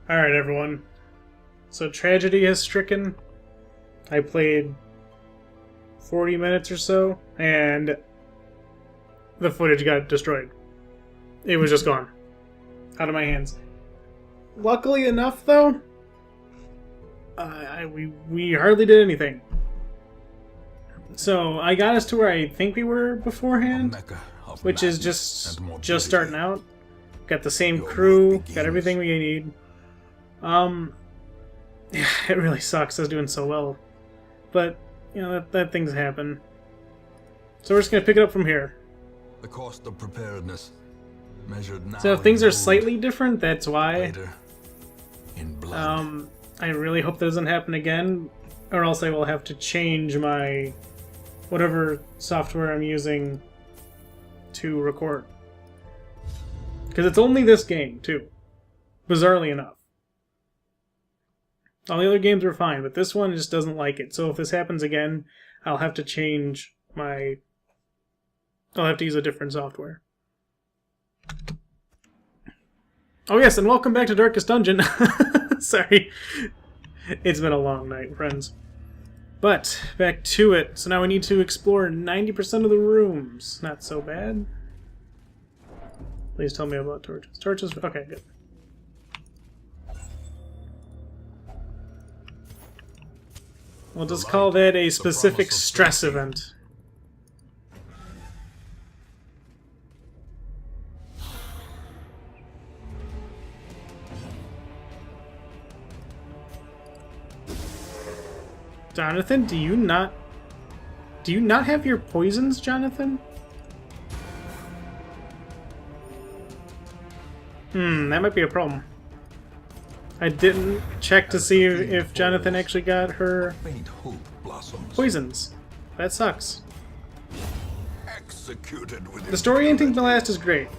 Alright, everyone. So tragedy has stricken. I played 40 minutes or so, and the footage got destroyed. It was just gone. Out of my hands. Luckily enough, though, we hardly did anything. So I got us to where I think we were beforehand, which is just starting out. Got the same crew, got everything we need. It really sucks. I was doing so well, but you know that things happen. So we're just gonna pick it up from here. The cost of preparedness measured now. So if things are slightly different, that's why. Later, in blood. I really hope that doesn't happen again, or else I will have to change my whatever software I'm using to record. Because it's only this game, too. Bizarrely enough. All the other games were fine, but this one just doesn't like it. So if this happens again, I'll have to change my... I'll have to use a different software. Oh yes, and welcome back to Darkest Dungeon. Sorry. It's been a long night, friends. But, back to it. So now we need to explore 90% of the rooms. Not so bad. Please tell me about torches. Torches? Okay, good. We'll just call that a specific stress event. Jonathan, do you not have your poisons, Jonathan? That might be a problem. I didn't check to see if Jonathan actually got her poisons. That sucks. The story ending the last is great,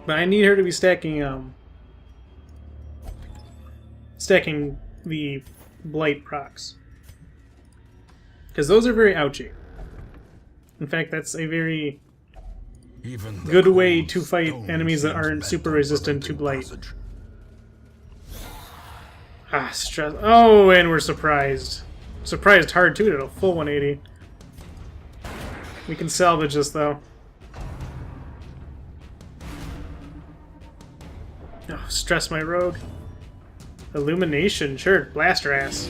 but I need her to be stacking the blight procs, because those are very ouchy. In fact, that's a very good way to fight enemies that aren't super resistant to blight. Ah, stress. Oh, and we're surprised. Surprised hard, too, at a full 180. We can salvage this, though. Oh, stress my rogue. Illumination, sure. Blast her ass.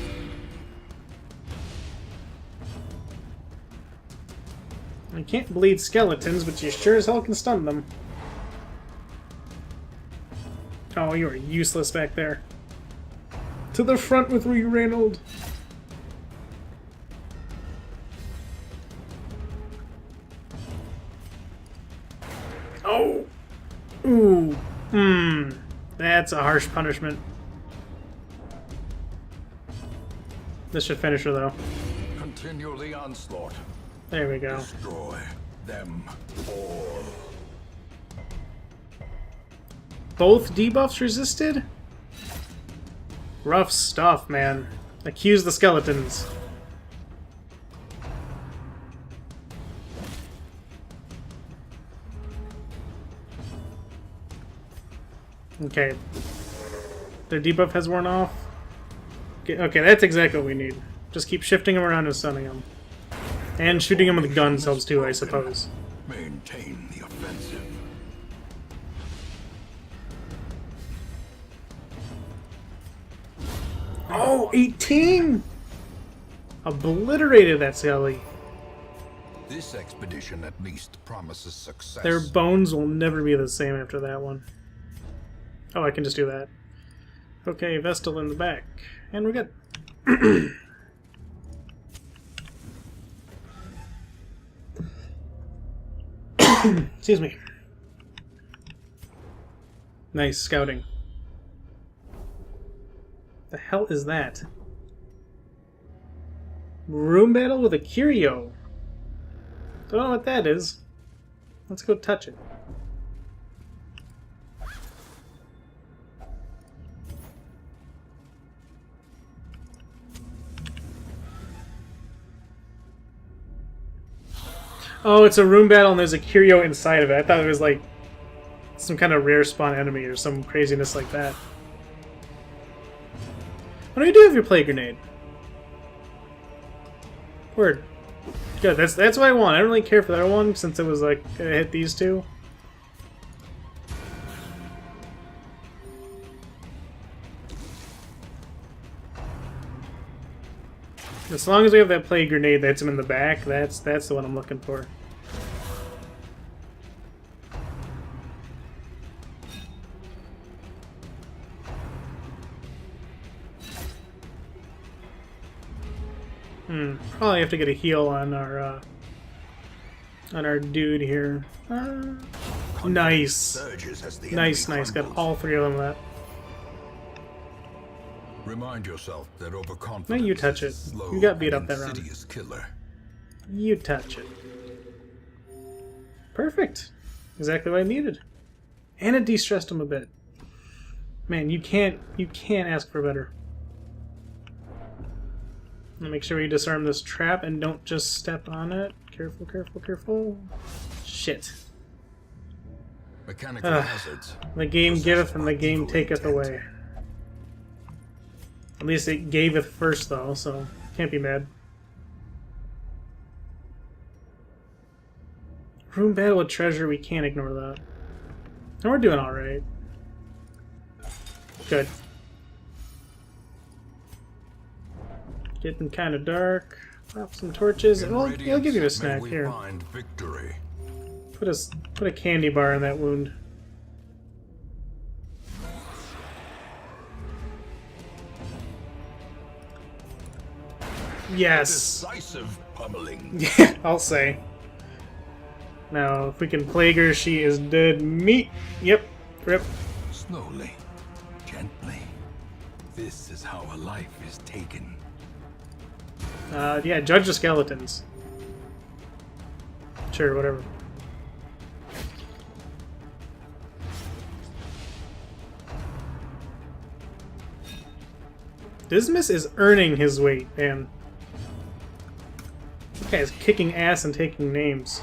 You can't bleed skeletons, but you sure as hell can stun them. Oh, you are useless back there. To the front with you, Reynold. Oh! Ooh. That's a harsh punishment. This should finish her, though. Continue the onslaught. There we go. Destroy them all. Both debuffs resisted? Rough stuff, man. Accuse the skeletons. Okay. Their debuff has worn off. Okay, that's exactly what we need. Just keep shifting them around and stunning them. And shooting them with guns helps too, I suppose. Maintain the offensive. Oh, 18! Obliterated that Sally. This expedition at least promises success. Their bones will never be the same after that one. Oh, I can just do that. Okay, Vestal in the back. And we're good. Excuse me. Nice scouting. The hell is that? Room battle with a curio. Don't know what that is. Let's go touch it. Oh, it's a room battle and there's a curio inside of it. I thought it was like some kind of rare spawn enemy or some craziness like that. What do you do if you play a grenade? Word. Good, that's what I want. I don't really care for the other one since it was like gonna hit these two. As long as we have that play grenade that hits him in the back, that's the one I'm looking for. Probably have to get a heal on our dude here. Nice. Nice. Got all three of them that. Remind yourself that overconfidence. No, you touch it. You got beat up that round. Killer. You touch it. Perfect. Exactly what I needed. And it de-stressed him a bit. Man, you can't ask for better. Make sure we disarm this trap and don't just step on it. Careful. Shit. Mechanical hazards. The game giveth and the game taketh away. At least it gaveth first, though, so can't be mad. Room battle with treasure, we can't ignore that. And we're doing alright. Good. Getting kind of dark. Pop some torches, and we'll give you a snack here. Put a candy bar in that wound. Yes. Decisive pummeling. Yeah, I'll say. Now, if we can plague her, she is dead meat. Yep. Rip. Slowly, gently. This is how a life is taken. Yeah, judge the skeletons. Sure, whatever. Dismas is earning his weight, man. This guy's kicking ass and taking names.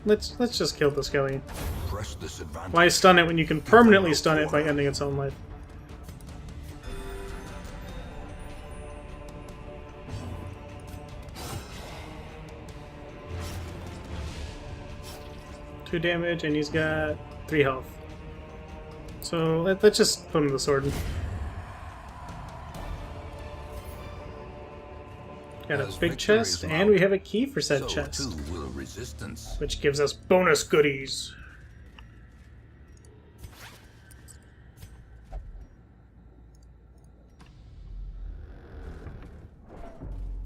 Let's just kill the skelly. Press this advantage. Why stun it when you can permanently stun it by ending its own life? Two damage, and he's got 3 health. So let's just put him to the sword. Got a big chest, and we have a key for said chest, which gives us bonus goodies.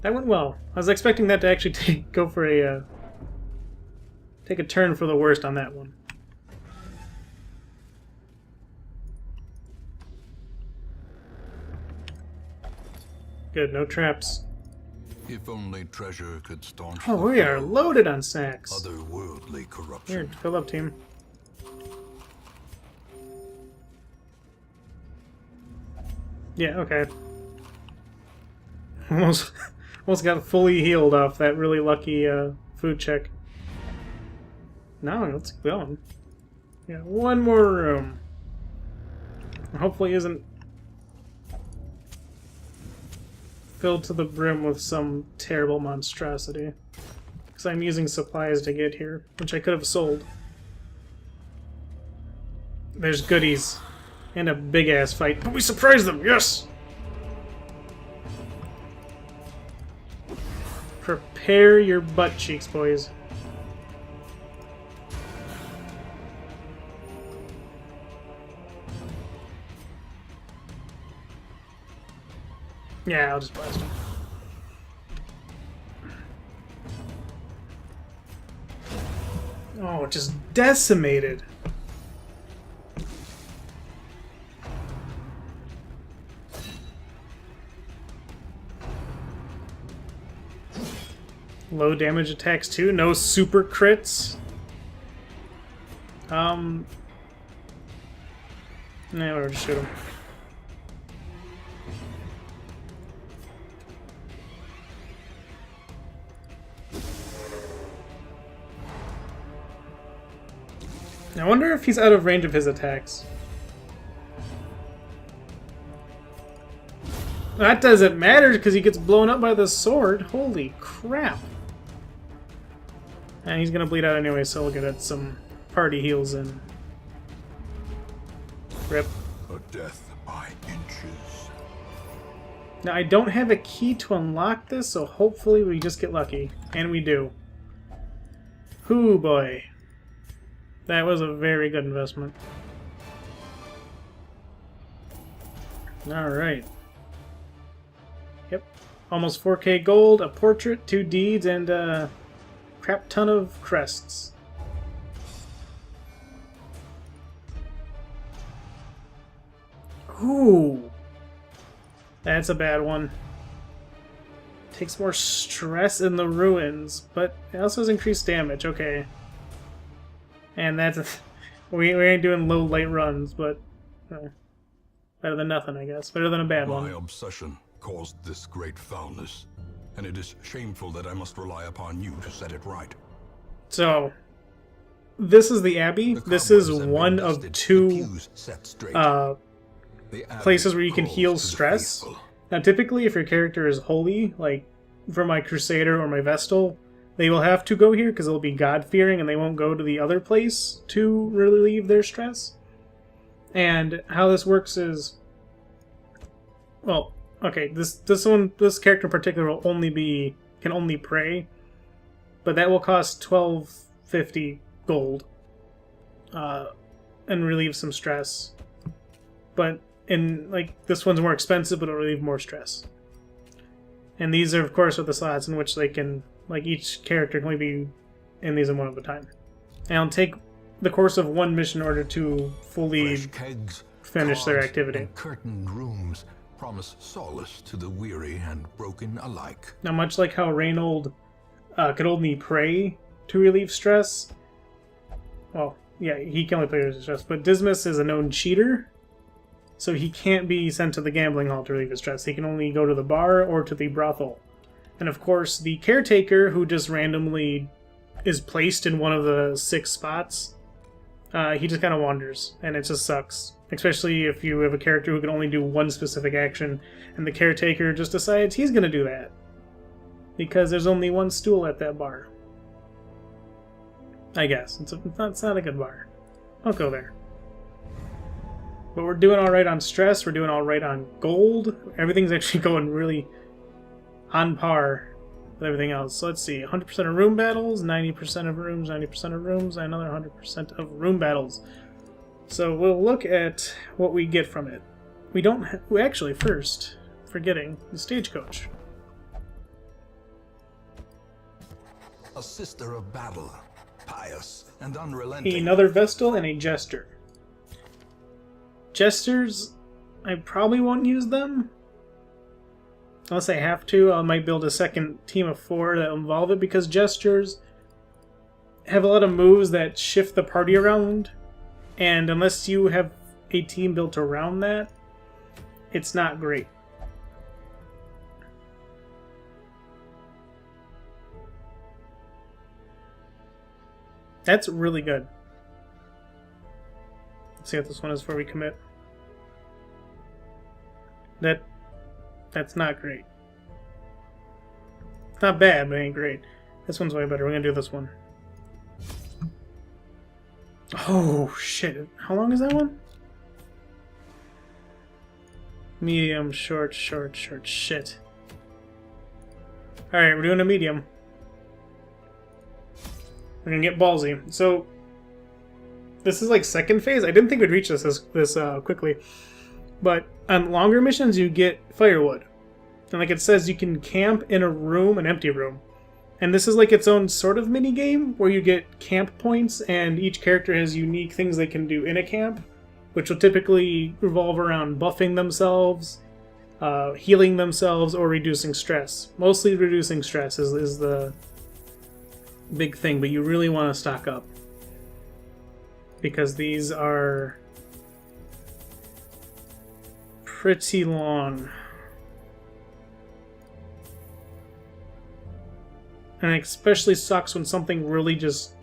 That went well. I was expecting that to actually take a turn for the worst on that one. Good, no traps. If only treasure could staunch. Oh, we are loaded on sacks. Otherworldly corruption. Here, fill up, team. Yeah, okay. Almost got fully healed off that really lucky food check. Now let's keep going. Yeah, one more room. Hopefully isn't filled to the brim with some terrible monstrosity. Because I'm using supplies to get here, which I could have sold. There's goodies. And a big-ass fight. But we surprised them! Yes! Prepare your butt cheeks, boys. Yeah, I'll just blast him. Oh, just decimated. Low damage attacks too, no super crits. Nah, whatever, just shoot him. I wonder if he's out of range of his attacks. That doesn't matter because he gets blown up by the sword. Holy crap. And he's gonna bleed out anyway, so we'll get some party heals in. Rip. A death by inches. Now, I don't have a key to unlock this, so hopefully we just get lucky. And we do. Hoo boy. That was a very good investment. Alright. Yep. Almost 4K gold, a portrait, 2 deeds, and a crap ton of crests. Ooh. That's a bad one. Takes more stress in the ruins, but it also has increased damage. Okay. And that's... we ain't doing low light runs, but... better than nothing, I guess. Better than a bad one. My obsession caused this great foulness, and it is shameful that I must rely upon you to set it right. So... this is the Abbey. This is one of 2 places where you can heal stress. Now, typically, if your character is holy, like for my Crusader or my Vestal, they will have to go here because they'll be God-fearing and they won't go to the other place to relieve their stress. And how this works is, well, okay, this character in particular will can only pray, but that will cost 1250 gold, and relieve some stress. But this one's more expensive, but it'll relieve more stress. And these are, of course, with the slots in which they can, like, each character can only be in these in one at a time. And it'll take the course of one mission in order to fully finish their activity. And curtained rooms promise solace to the weary and broken alike. Now, much like how Reynold could only pray to relieve stress, well, yeah, he can only play to relieve stress, but Dismas is a known cheater, so he can't be sent to the gambling hall to relieve his stress. He can only go to the bar or to the brothel. And of course, the caretaker, who just randomly is placed in one of the 6 spots, he just kind of wanders, and it just sucks. Especially if you have a character who can only do one specific action, and the caretaker just decides he's going to do that. Because there's only one stool at that bar. I guess. It's not a good bar. Don't go there. But we're doing alright on stress, we're doing alright on gold. Everything's actually going really on par with everything else. So let's see, 100% of room battles, 90% of rooms, 90% of rooms, and another 100% of room battles. So we'll look at what we get from it. We actually, first, forgetting the stagecoach. A sister of battle, pious and unrelenting. Another Vestal and a Jester. Jesters, I probably won't use them. Unless I have to, I might build a second team of 4 that involve it, because Jesters have a lot of moves that shift the party around, and unless you have a team built around that, it's not great. That's really good. Let's see what this one is before we commit. That's not great. It's not bad, but it ain't great. This one's way better. We're gonna do this one. Oh, shit. How long is that one? Medium, short, short, short. Shit. Alright, we're doing a medium. We're gonna get ballsy. So, this is like second phase. I didn't think we'd reach this quickly. But on longer missions, you get firewood. And like it says, you can camp in a room, an empty room. And this is like its own sort of mini-game, where you get camp points, and each character has unique things they can do in a camp, which will typically revolve around buffing themselves, healing themselves, or reducing stress. Mostly reducing stress is the big thing, but you really want to stock up. Because these are pretty long. And it especially sucks when something really just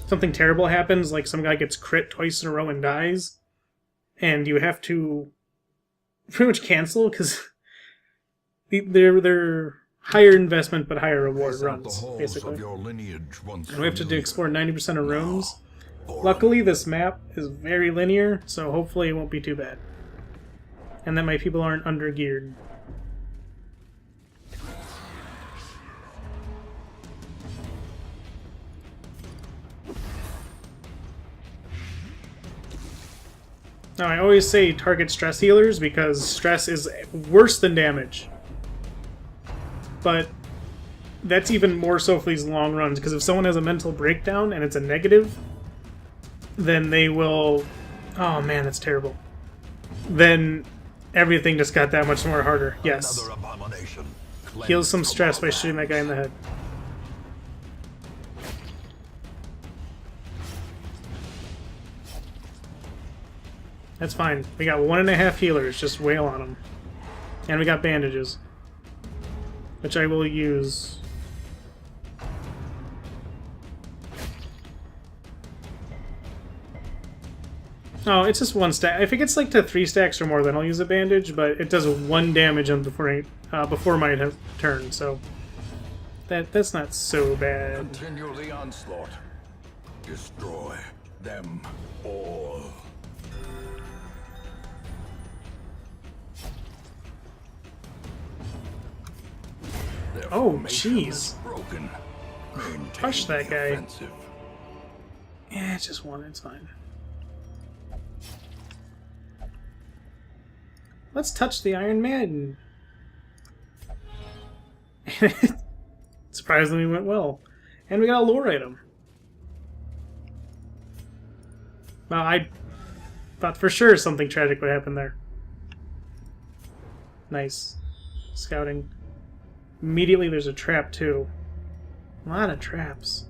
something terrible happens, like some guy gets crit twice in a row and dies, and you have to pretty much cancel because they're higher investment but higher reward runs, basically. And we have to explore 90% of rooms. Luckily, this map is very linear, so hopefully it won't be too bad. And that my people aren't under-geared. Now, I always say target stress healers because stress is worse than damage. But that's even more so for these long runs, because if someone has a mental breakdown and it's a negative, then they will... Oh man, that's terrible. Then everything just got that much more harder. Yes. Heals some stress by shooting that guy in the head. That's fine. We got 1.5 healers. Just wail on them. And we got bandages, which I will use. Oh, it's just 1 stack. If it gets like to 3 stacks or more, then I'll use a bandage. But it does 1 damage on before my turn, so that's not so bad. Continue the onslaught. Destroy them all. Oh, jeez. Crush that guy. Yeah, it's just 1. It's fine. Let's touch the Iron Maiden. Surprisingly went well. And we got a lore item. Well, I thought for sure something tragic would happen there. Nice. Scouting. Immediately there's a trap too. A lot of traps.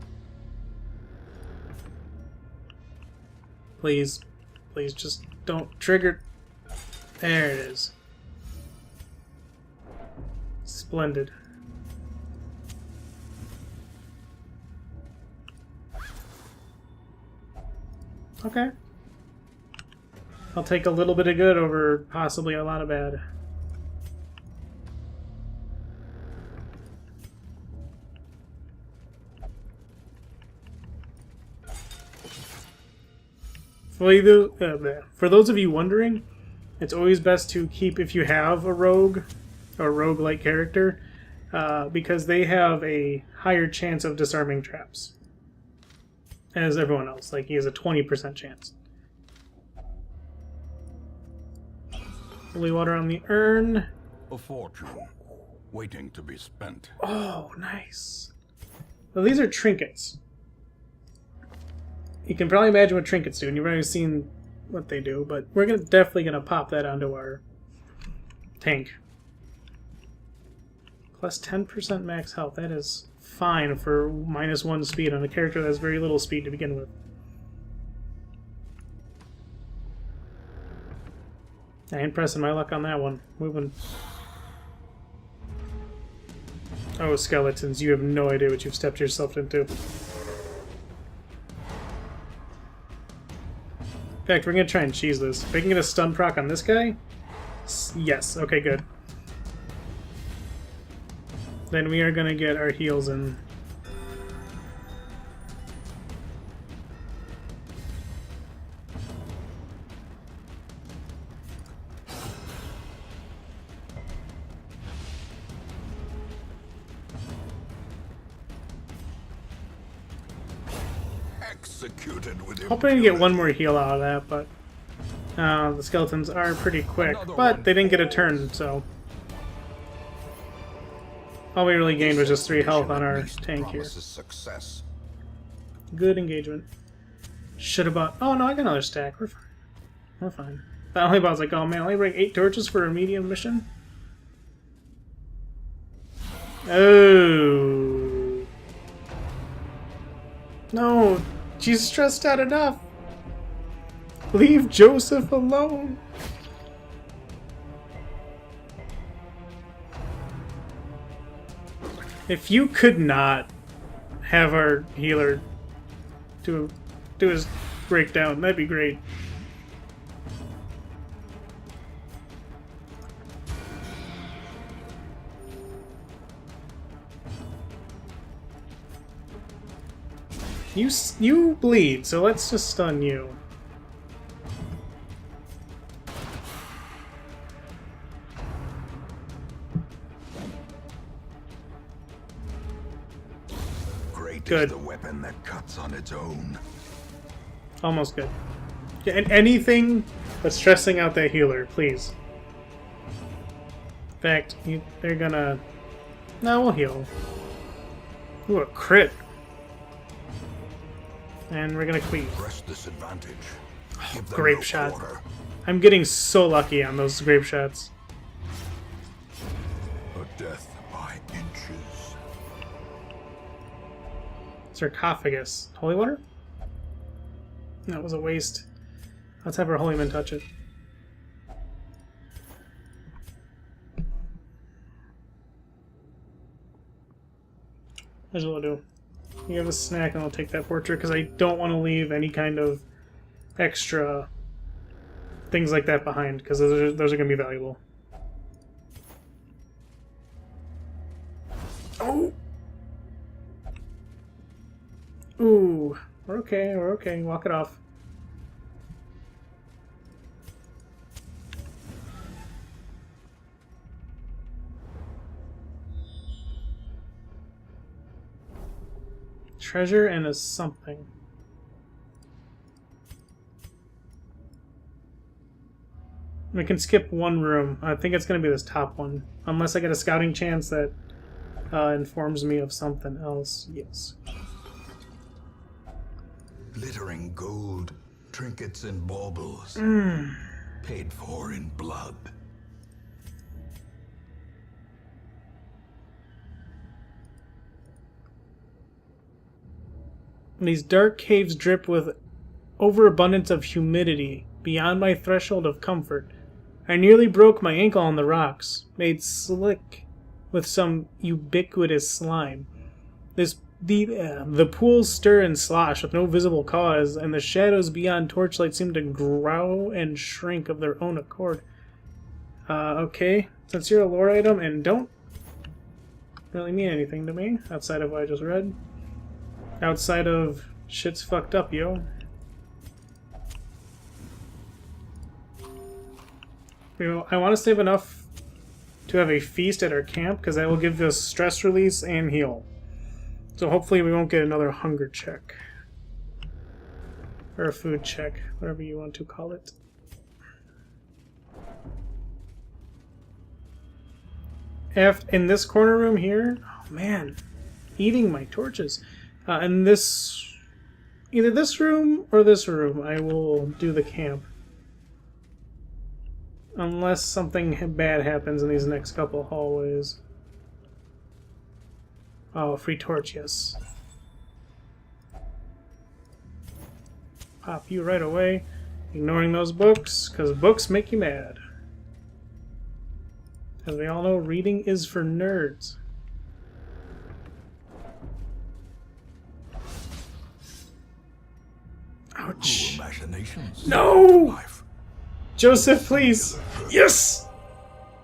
Please. Please just don't trigger. There it is. Splendid. Okay. I'll take a little bit of good over possibly a lot of bad. For those of you wondering, it's always best to keep, if you have a rogue or rogue-like character, because they have a higher chance of disarming traps as everyone else. Like, he has a 20% chance. Holy water on the urn. A fortune waiting to be spent. Oh, nice. Well, these are trinkets. You can probably imagine what trinkets do, and you've already seen what they do, but we're definitely going to pop that onto our tank. Plus 10% max health. That is fine for -1 speed on a character that has very little speed to begin with. I ain't pressing my luck on that one. Moving. Oh, skeletons, you have no idea what you've stepped yourself into. In fact, we're going to try and cheese this. If I can get a stun proc on this guy? Yes. Okay, good. Then we are going to get our heals in. Hoping to get 1 more heal out of that, but the skeletons are pretty quick. But they didn't get a turn, so all we really gained was just 3 health on our tank here. Good engagement. Should have bought... Oh no, I got another stack. We're fine. We're fine. The only bot's like, oh man, I only bring 8 torches for a medium mission? Oh. No. She's stressed out enough. Leave Joseph alone. If you could not have our healer do his breakdown. That'd be great. You bleed, so let's just stun you. Great Good. is the weapon that cuts on its own. Almost good. Yeah, and anything but stressing out that healer, please. In fact, they're gonna... No, we'll heal. Ooh, a crit. And we're gonna cleave. Press this advantage. Give them Grape no shot. quarter. I'm getting so lucky on those grape shots. A death by inches. Sarcophagus. Holy water? That was a waste. Let's have our holy men touch it. Here's what we'll do. You have a snack and I'll take that portrait because I don't want to leave any kind of extra things like that behind because those are going to be valuable. Oh! Ooh. We're okay, we're okay. Walk it off. Treasure and a something. We can skip one room. I think it's going to be this top one. Unless I get a scouting chance that informs me of something else. Yes. Glittering gold, trinkets and baubles. Paid for in blood. These dark caves drip with overabundance of humidity, beyond my threshold of comfort. I nearly broke my ankle on the rocks, made slick with some ubiquitous slime. The pools stir and slosh with no visible cause, and the shadows beyond torchlight seem to grow and shrink of their own accord. Okay, since you're a lore item and don't really mean anything to me, outside of what I just read. Outside of shit's fucked up, yo. I want to save enough to have a feast at our camp, because that will give us stress release and heal. So hopefully we won't get another hunger check. Or a food check, whatever you want to call it. In this corner room here, oh man, eating my torches. In this, either this room or this room, I will do the camp. Unless something bad happens in these next couple hallways. Oh, free torch, yes. Pop you right away. Ignoring those books, because books make you mad. As we all know, reading is for nerds. Ouch. Cruel machinations. No! Life. Joseph, please! Yes!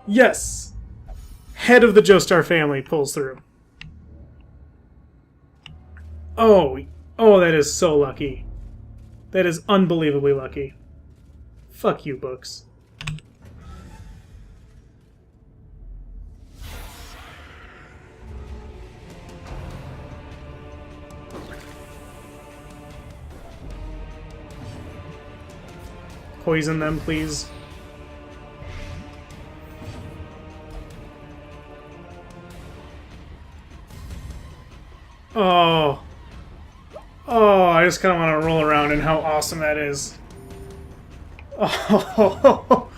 Yes! Head of the Joestar family pulls through. Oh, that is so lucky. That is unbelievably lucky. Fuck you, books. Poison them, please. Oh. Oh, I just kind of want to roll around in how awesome that is. Oh,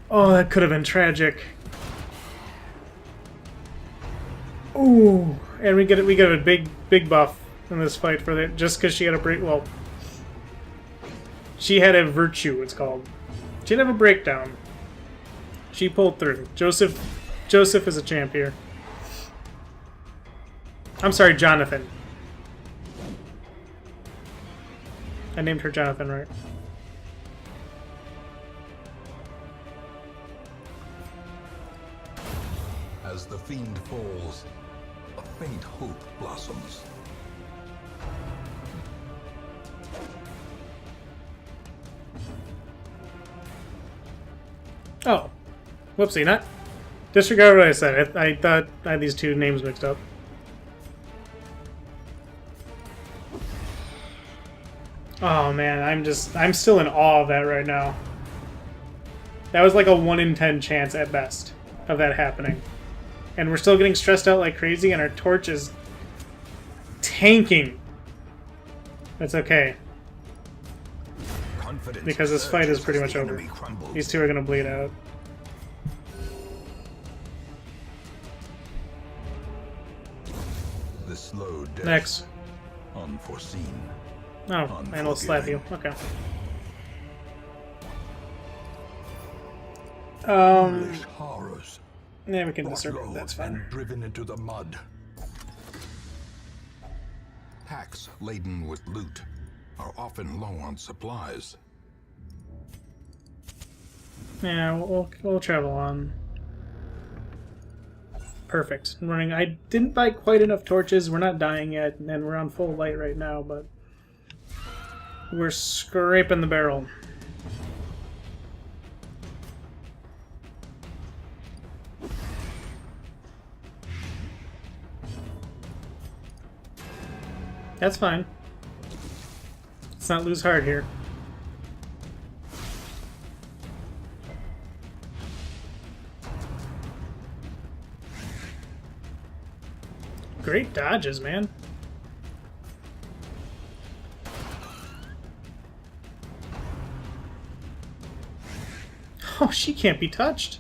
oh, that could have been tragic. Ooh, and we get a big buff in this fight for that, just because she had a break. Well, she had a virtue. It's called. She didn't have a breakdown. She pulled through. Joseph is a champ here. I'm sorry, Jonathan. I named her Jonathan, right? As the fiend falls, a faint hope blossoms. Oh. Whoopsie, not... Disregard what I said. I thought I had these two names mixed up. Oh man, I'm still in awe of that right now. That was like a 1 in 10 chance at best of that happening. And we're still getting stressed out like crazy, and our torch is tanking. That's okay. Because this fight is pretty much over. These two are going to bleed out. The slow death. Next. Unforeseen. Oh, and we'll slap you. Okay. Horrors. Yeah, we can disregard. That's fine. And driven into the mud. Packs laden with loot are often low on supplies. Yeah, we'll travel on. Perfect. I'm running. I didn't buy quite enough torches. We're not dying yet, and we're on full light right now, but we're scraping the barrel. That's fine. Let's not lose heart here. Great dodges, man. Oh, she can't be touched.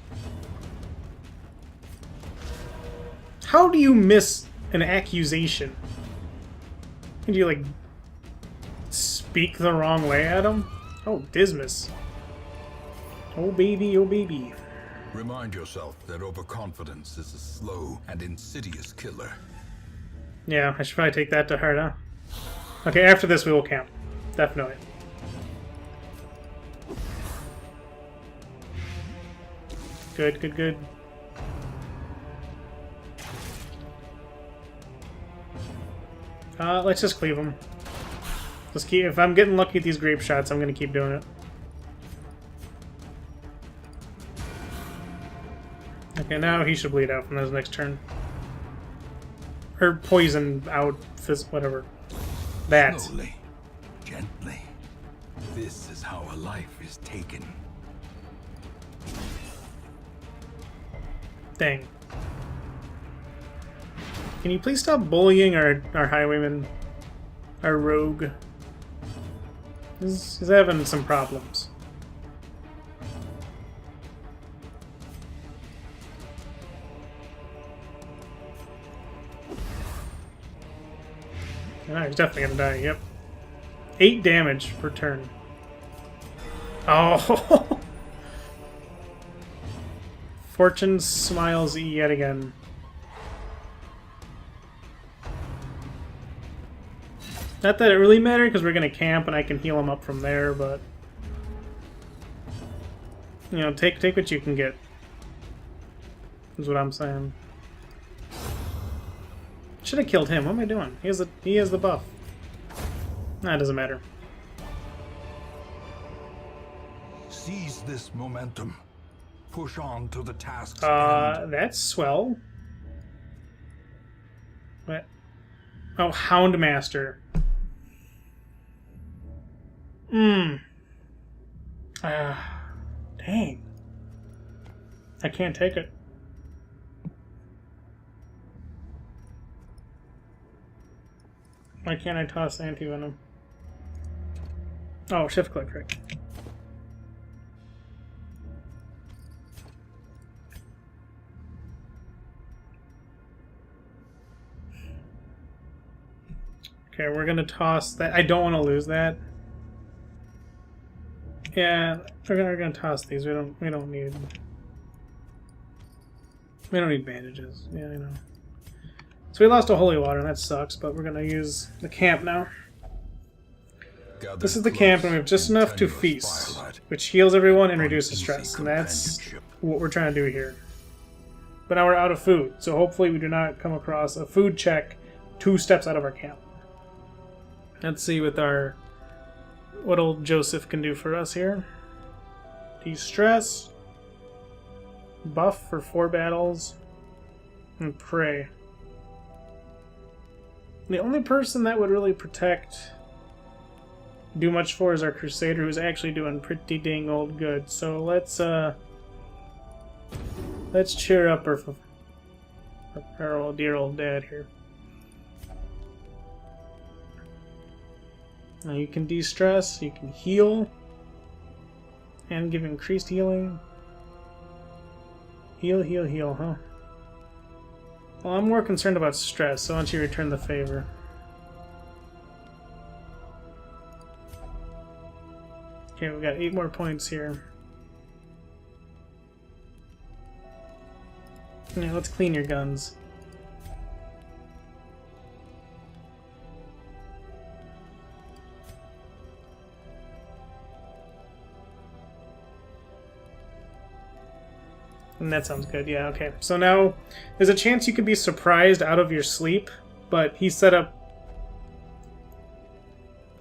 How do you miss an accusation? Did you, like, speak the wrong way at him? Oh, Dismas. Oh, baby, oh, baby. Remind yourself that overconfidence is a slow and insidious killer. Yeah, I should probably take that to heart, huh? Okay, after this we will camp. Definitely. Good, good, good. Let's just cleave them. Let's keep. If I'm getting lucky at these grape shots, I'm gonna keep doing it. Okay, now he should bleed out from his next turn. Or poison out, whatever. That. Slowly, gently. This is how a life is taken. Dang. Can you please stop bullying our highwayman? Our rogue? He's having some problems. Oh, he's definitely gonna die, yep. 8 damage per turn. Oh! Fortune smiles yet again. Not that it really mattered, because we're gonna camp and I can heal him up from there, but... You know, take what you can get. Is what I'm saying. Should have killed him. What am I doing? He has the buff. Nah, it doesn't matter. Seize this momentum. Push on to the task's end. That's swell. What? Oh, Houndmaster. Dang. I can't take it. Why can't I toss anti-venom? Oh, shift click, right. Okay, we're gonna toss that. I don't want to lose that. Yeah, we're gonna toss these. We don't need bandages. Yeah, I know. So we lost a holy water, and that sucks. But we're gonna use the camp now. This is the camp, and we have just enough to feast, which heals everyone and reduces stress, and that's what we're trying to do here. But now we're out of food, so hopefully we do not come across a food check 2 steps out of our camp. Let's see what old Joseph can do for us here. De-stress, buff for 4 battles, and pray. The only person that would really do much for is our Crusader, who's actually doing pretty dang old good. So let's cheer up our old dear old dad here. Now you can de-stress, you can heal, and give increased healing. Heal, huh? Well, I'm more concerned about stress, so why don't you return the favor? Okay, we've got 8 more points here. Now let's clean your guns. And that sounds good, yeah, okay. So now, there's a chance you could be surprised out of your sleep, but he set up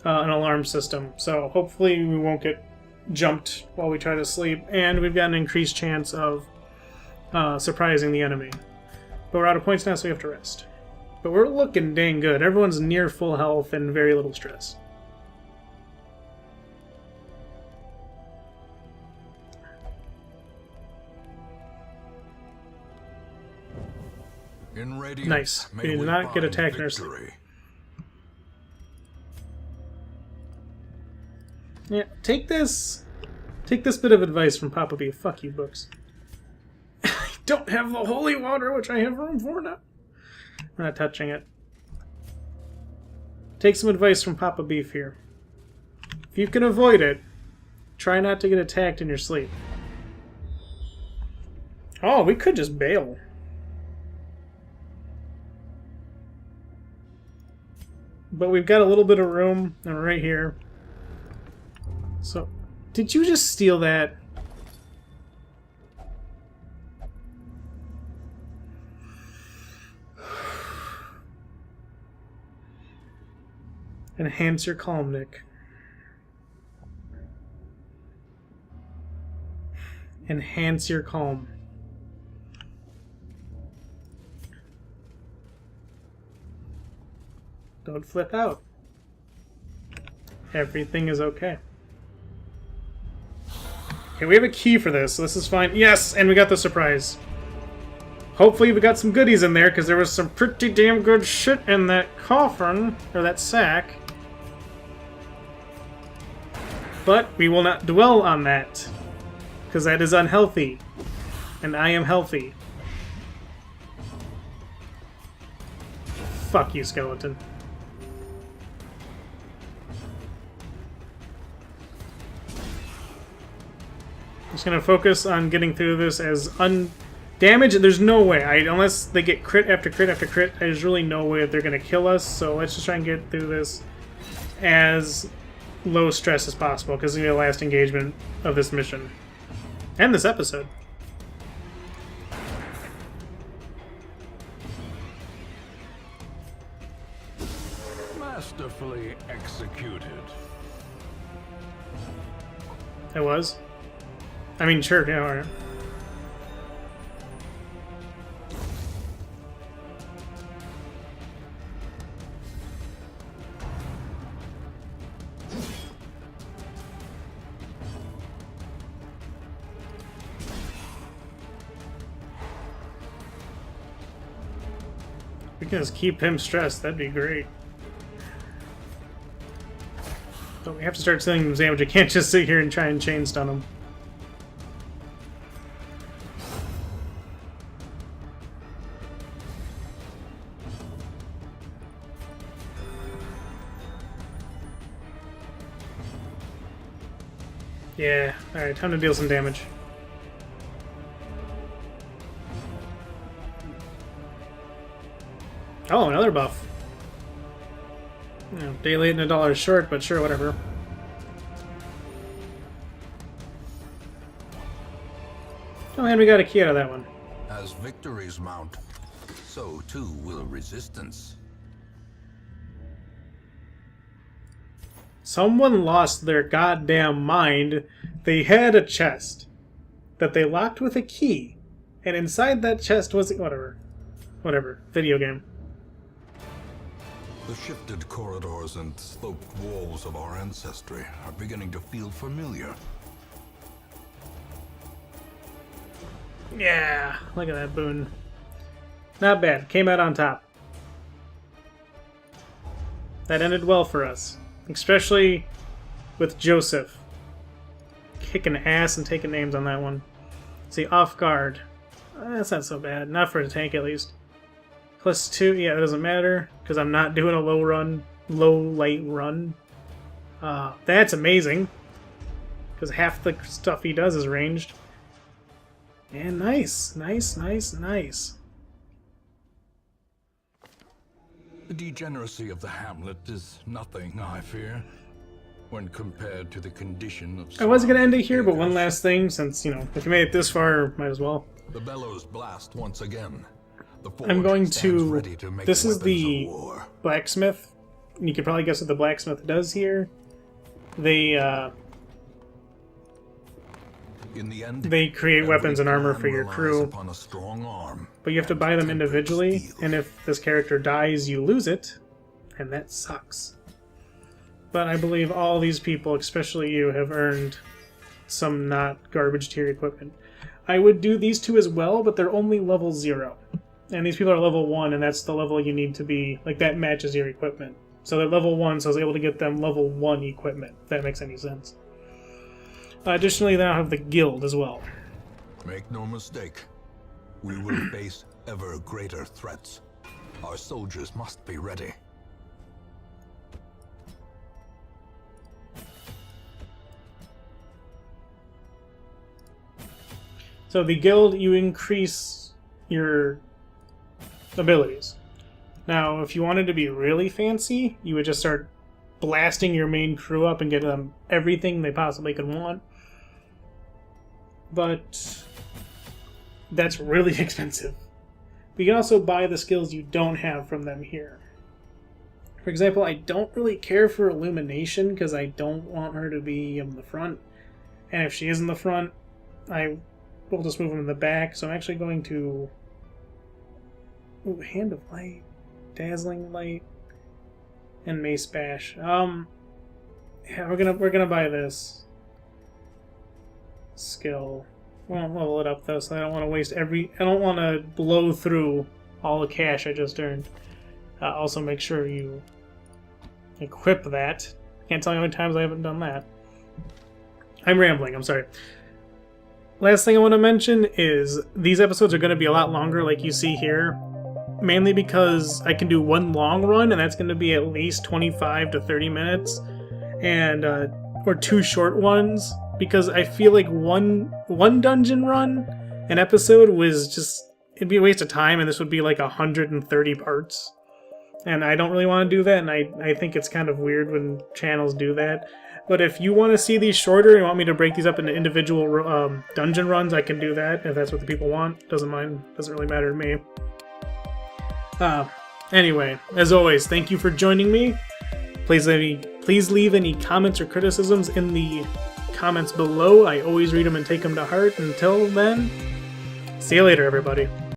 an alarm system, so hopefully we won't get jumped while we try to sleep, and we've got an increased chance of surprising the enemy. But we're out of points now, so we have to rest. But we're looking dang good. Everyone's near full health and very little stress. In radiance, Nice. We did not get attacked in our sleep. Yeah, take this bit of advice from Papa Beef. Fuck you, books. I don't have the holy water, which I have room for now. We're not touching it. Take some advice from Papa Beef here. If you can avoid it, try not to get attacked in your sleep. Oh, we could just bail. But we've got a little bit of room, and we're right here. So, did you just steal that? Enhance your calm, Nick. Enhance your calm. Don't flip out. Everything is okay. Okay, we have a key for this, so this is fine. Yes, and we got the surprise. Hopefully we got some goodies in there, because there was some pretty damn good shit in that coffin, or that sack. But we will not dwell on that, because that is unhealthy. And I am healthy. Fuck you, skeleton. Just gonna focus on getting through this as undamaged. There's no way, unless they get crit after crit after crit, there's really no way that they're gonna kill us. So let's just try and get through this as low stress as possible, because it's gonna be the last engagement of this mission and this episode. Masterfully executed. It was. I mean, sure, yeah, alright. We can just keep him stressed, that'd be great. But we have to start dealing him damage. I can't just sit here and try and chain stun him. Yeah, alright, time to deal some damage. Oh, another buff. You know, day late and a dollar short, but sure, whatever. Oh, and we got a key out of that one. As victories mount, so too will resistance. Someone lost their goddamn mind. They had a chest that they locked with a key, and inside that chest was whatever, video game. The shifted corridors and sloped walls of our ancestry are beginning to feel familiar. Yeah, look at that boon. Not bad. Came out on top. That ended well for us. Especially with Joseph. Kicking ass and taking names on that one. See, off guard. That's not so bad. Not for a tank, at least. +2, yeah, it doesn't matter. Because I'm not doing a low light run. That's amazing. Because half the stuff he does is ranged. And nice. Nice. The degeneracy of the hamlet is nothing, I fear, when compared to the condition of... I was going to end it here, but one last thing, since, you know, if you made it this far, might as well. The bellows blast once again. I'm going to... This is the blacksmith. You could probably guess what the blacksmith does here. They create weapons and armor for your crew, but you have to buy them individually, and if this character dies, you lose it, and that sucks. But I believe all these people, especially you, have earned some not garbage tier equipment. I would do these two as well, but they're only level 0. And these people are level 1, and that's the level you need to be, like, that matches your equipment. So they're level 1, so I was able to get them level 1 equipment, if that makes any sense. Additionally, then I'll have the guild as well. Make no mistake, we will face ever greater threats. Our soldiers must be ready. So the guild, you increase your abilities. Now, if you wanted to be really fancy, you would just start blasting your main crew up and get them everything they possibly could want. But that's really expensive. But you can also buy the skills you don't have from them here. For example, I don't really care for Illumination because I don't want her to be in the front. And if she is in the front, I will just move them in the back. So I'm actually going to... Ooh, Hand of Light, Dazzling Light, and Mace Bash. Yeah, we're gonna buy this skill. We won't level it up though, so I don't want to waste I don't want to blow through all the cash I just earned. Also, make sure you equip that. Can't tell you how many times I haven't done that. I'm rambling. I'm sorry. Last thing I want to mention is these episodes are going to be a lot longer, like you see here. Mainly because I can do one long run, and that's going to be at least 25 to 30 minutes, and or 2 short ones. Because I feel like one dungeon run an episode was just, it'd be a waste of time, and this would be like 130 parts. And I don't really want to do that, and I think it's kind of weird when channels do that. But if you want to see these shorter and want me to break these up into individual dungeon runs, I can do that, if that's what the people want. Doesn't really matter to me. Anyway, as always, thank you for joining me. Please leave any comments or criticisms in the comments below. I always read them and take them to heart. Until then, see you later, everybody.